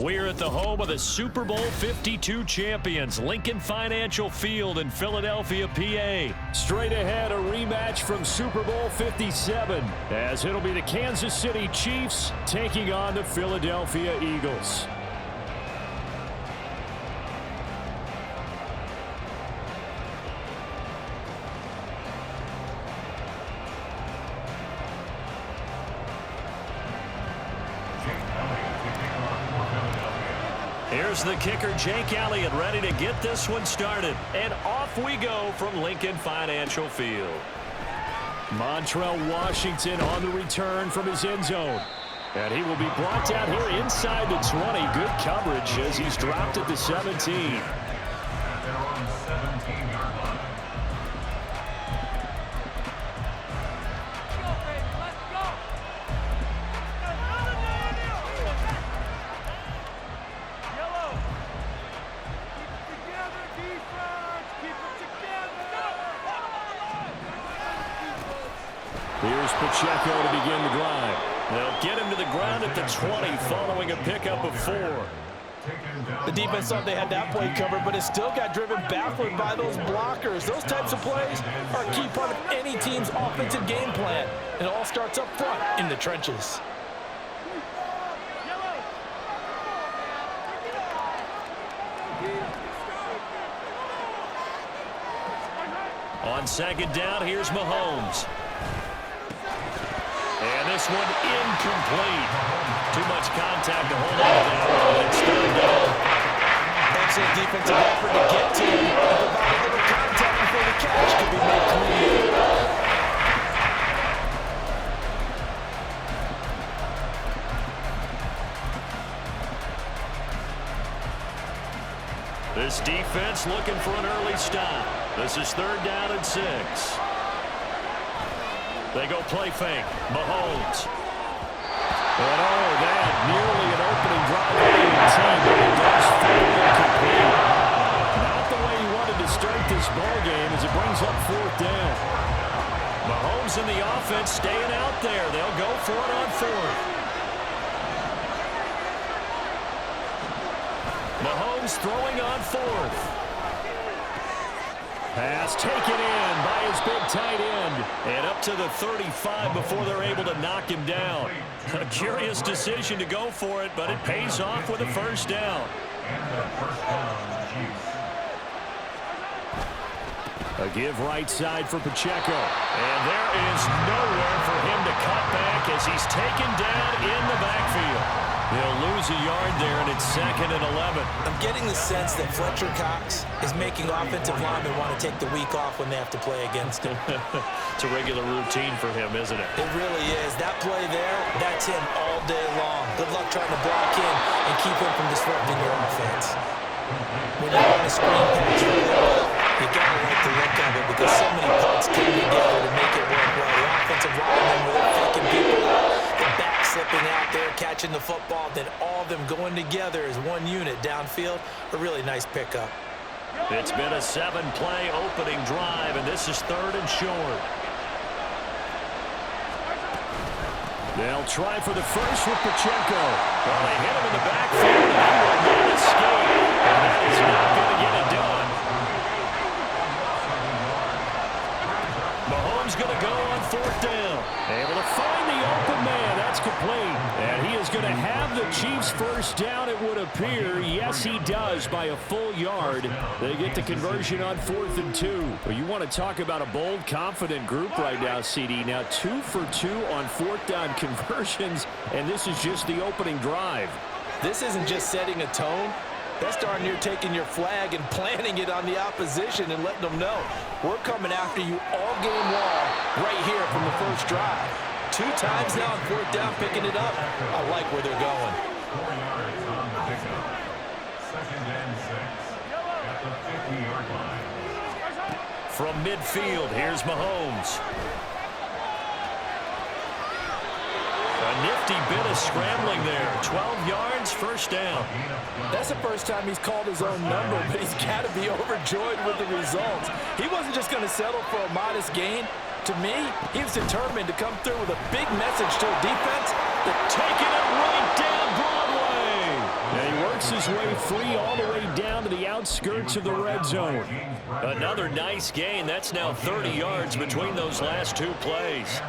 We're at the home of the Super Bowl 52 champions, Lincoln Financial Field in Philadelphia, PA. Straight ahead, a rematch from Super Bowl 57, as it'll be the Kansas City Chiefs taking on the Philadelphia Eagles. Here's the kicker, Jake Elliott, ready to get this one started. And off we go from Lincoln Financial Field. Montrell Washington on the return from his end zone. And he will be brought down here inside the 20. Good coverage as he's dropped at the 17. Here's Pacheco to begin the drive. They'll get him to the ground at the 20 following a pickup of 4. The defense thought they had that play covered, but it still got driven backward by those blockers. Those types of plays are a key part of any team's offensive game plan. It all starts up front in the trenches. On second down, here's Mahomes. And this one incomplete. Too much contact to hold on to that one. It's third down. Excellent defensive effort to get to him and provide a little contact before the catch could be made clean. This defense looking for an early stop. This is third down and 6. They go play fake. Mahomes. And that nearly an opening drive for the team, but it does fall incomplete. Not the way he wanted to start this ball game as it brings up fourth down. Mahomes and the offense staying out there. They'll go for it on fourth. Mahomes throwing on fourth. Pass taken in by his big tight end. And up to the 35 before they're able to knock him down. A curious decision to go for it, but it pays off with a first down. A give right side for Pacheco. And there is nowhere for him to cut back as he's taken down in the backfield. They'll lose a yard there, and it's second and 11. I'm getting the sense that Fletcher Cox is making offensive linemen want to take the week off when they have to play against him. It's a regular routine for him, isn't it? It really is. That play there, that's him all day long. Good luck trying to block him and keep him from disrupting your offense. When you run a screen pass really well, you got to like the look of it because so many parts come together to make it work well. The offensive linemen were faking people out, the back slipping out there, catching the football, then all of them going together as one unit downfield. A really nice pickup. It's been a 7-play opening drive, and this is third and short. They'll try for the first with Pacheco. Well, they hit him in the backfield, and he will not escape. And that is not going to get it done. Mahomes going to go on fourth down. Able to find the open man. That's complete. And he is going to have the Chiefs first down, it would appear. Yes, he does by a full yard. They get the conversion on 4th and 2. Well, you want to talk about a bold, confident group right now, CD. Now 2 for 2 on 4th down conversions, and this is just the opening drive. This isn't just setting a tone. That's darn near taking your flag and planting it on the opposition and letting them know we're coming after you all game long right here from the first drive. 2 times now on 4th down, picking it up. I like where they're going. From midfield, here's Mahomes. A nifty bit of scrambling there. 12 yards, first down. That's the first time he's called his own number, but he's got to be overjoyed with the results. He wasn't just going to settle for a modest gain. To me, he was determined to come through with a big message to a defense that taking it right down Broadway. Yeah, he makes his way free all the way down to the outskirts of the red zone. Another nice gain. That's now 30 yards between those last two plays.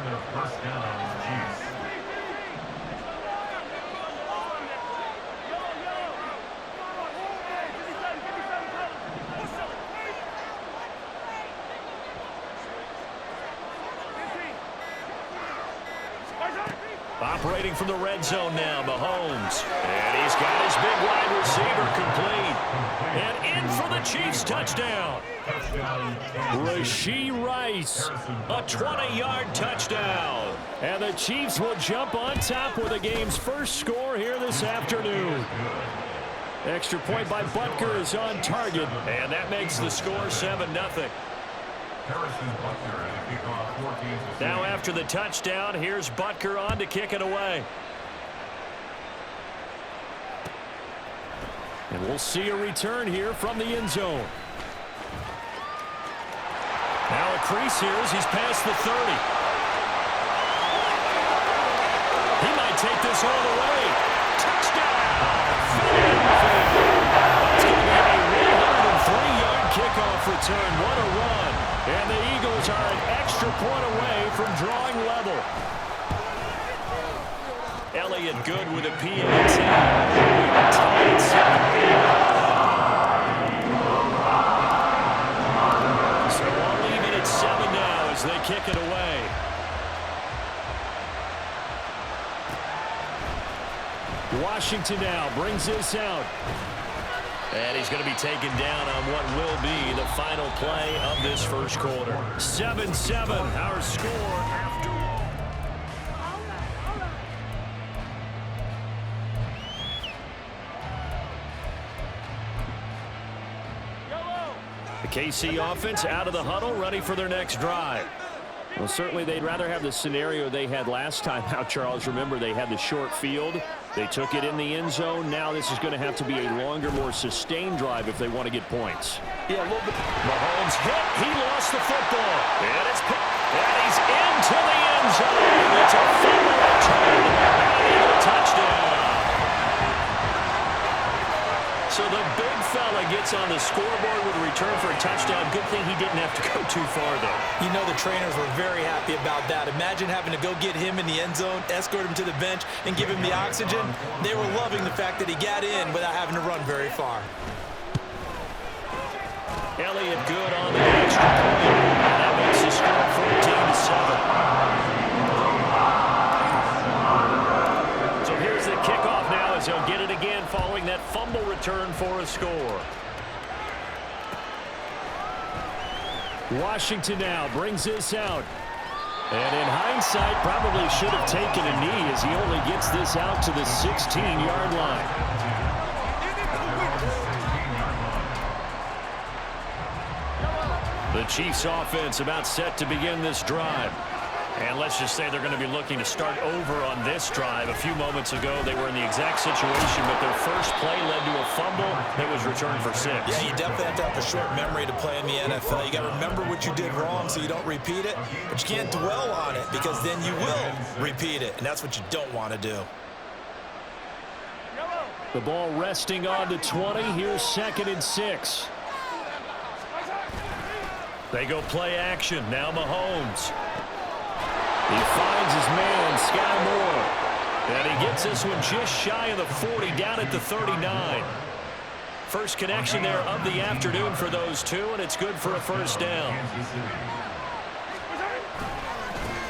Operating from the red zone now, Mahomes. And he's got his big wide receiver complete. And in for the Chiefs touchdown. Rashee Rice, a 20-yard touchdown. And the Chiefs will jump on top with the game's first score here this afternoon. Extra point by Butker is on target. And that makes the score 7-0. Now after the touchdown, here's Butker on to kick it away. And we'll see a return here from the end zone. Now a crease here as he's past the 30. He might take this all the way. Touchdown! That's going to be a 103-yard kickoff return. What a run. And the Eagles are an extra point away from drawing level. Elliott good with a PAT. So we'll leave it at 7 now as they kick it away. Washington now brings this out. And he's going to be taken down on what will be the final play of this first quarter. 7-7, our score after. The KC offense out of the huddle, ready for their next drive. Well, certainly they'd rather have the scenario they had last time out, Charles. Remember, they had the short field. They took it in the end zone. Now this is going to have to be a longer, more sustained drive if they want to get points. Yeah, a little bit. Mahomes hit. He lost the football. And it's picked. And he's into the end zone. It's a fumble return. And a touchdown. So the big fella gets on the scoreboard with a return for a touchdown. Good thing he didn't have to go too far, though. You know the trainers were very happy about that. Imagine having to go get him in the end zone, escort him to the bench, and give him the oxygen. They were loving the fact that he got in without having to run very far. Elliott good on the extra point. And that makes the score 14-7. So here's the kickoff now as he'll get it again following that fumble return for a score. Washington now brings this out. And in hindsight, probably should have taken a knee as he only gets this out to the 16-yard line. The Chiefs offense about set to begin this drive. And let's just say they're going to be looking to start over on this drive. A few moments ago, they were in the exact situation, but their first play led to a fumble that was returned for 6. Yeah, you definitely have to have a short memory to play in the NFL. You got to remember what you did wrong so you don't repeat it, but you can't dwell on it because then you will repeat it, and that's what you don't want to do. The ball resting on the 20. Here's 2nd and 6. They go play action. Now Mahomes. He finds his man, Sky Moore. And he gets this one just shy of the 40, down at the 39. First connection there of the afternoon for those two, and it's good for a first down.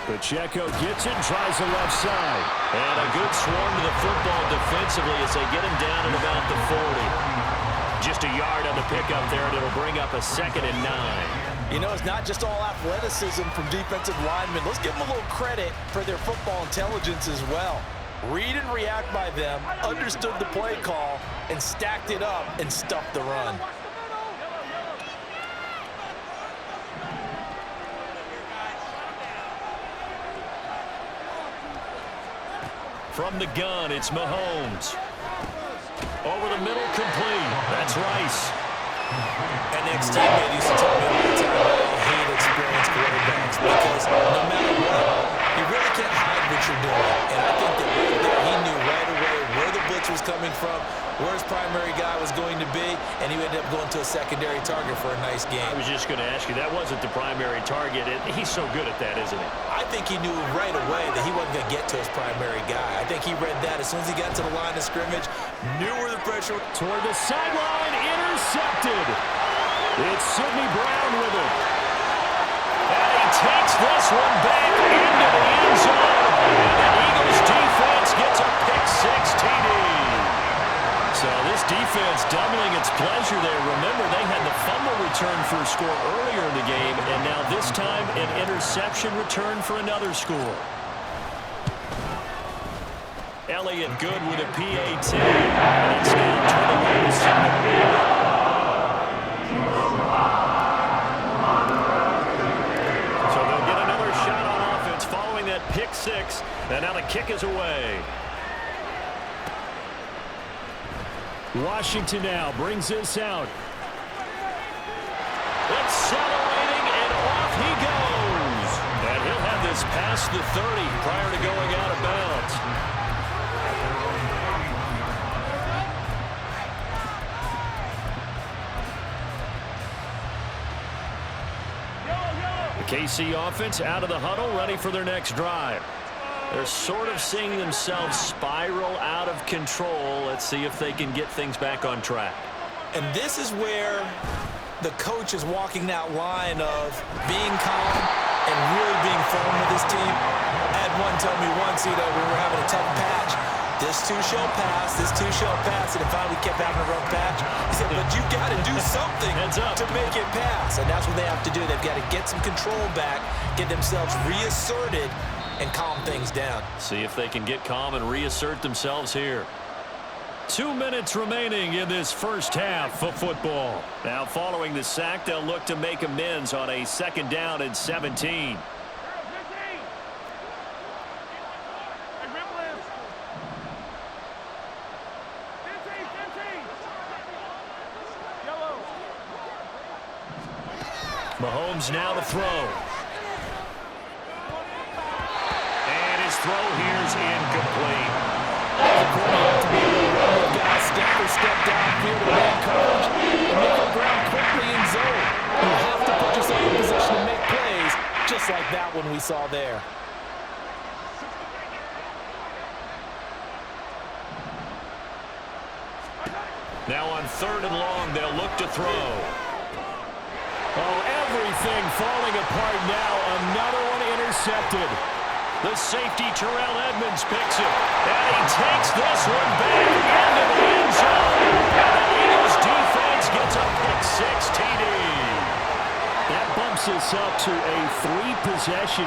Pacheco gets it, tries the left side. And a good swarm to the football defensively as they get him down at about the 40. Just a yard on the pickup there, and it'll bring up a 2nd and 9. You know, it's not just all athleticism from defensive linemen. Let's give them a little credit for their football intelligence as well. Read and react by them, understood the play call, and stacked it up and stuffed the run. From the gun, it's Mahomes. Over the middle, complete. That's Rice. And the ex-teammate used to tell me all the time, I hate experienced quarterbacks because no matter what, you really can't hide what you're doing. And I think that right there, he knew right away where the blitz blitz was coming from, where his primary guy was going to be, and he ended up going to a secondary target for a nice game. I was just going to ask you, that wasn't the primary target. He's so good at that, isn't he? I think he knew right away that he wasn't going to get to his primary guy. I think he read that as soon as he got to the line of scrimmage, knew where the pressure was. Toward the sideline, intercepted. It's Sidney Brown with it. And he takes this one back into the end zone. And the Eagles defense gets a pick-6 TD. So this defense doubling its pleasure there. Remember, they had the fumble return for a score earlier in the game, and now this time an interception return for another score. Elliott good with a PAT. And it's now 21-7. Pick-6, and now the kick is away. Washington now brings this out. Accelerating, and off he goes. And he'll have this past the 30 prior to going out of bounds. The KC offense out of the huddle, ready for their next drive. They're sort of seeing themselves spiral out of control. Let's see if they can get things back on track. And this is where the coach is walking that line of being calm and really being firm with his team. I had one tell me once, we were having a tough patch. This too shall pass, this too shall pass. And finally we kept having a rough patch. He said, but you got to do something to make it pass. And that's what they have to do. They've got to get some control back, get themselves reasserted, and calm things down. See if they can get calm and reassert themselves here. 2 minutes remaining in this first half of football. Now following the sack, they'll look to make amends on a 2nd down and 17. Mahomes now to throw. And his throw here's incomplete. Step downfield and man coverage and make the ground quickly in zone. You have to put yourself in position to make plays, just like that one we saw there. Now on 3rd and long, they'll look to throw. Oh, everything falling apart now. Another one intercepted. The safety, Terrell Edmonds, picks it. And he takes this one back into the end zone. And the Eagles defense gets a pick-6 TD. That bumps us up to a 3-possession.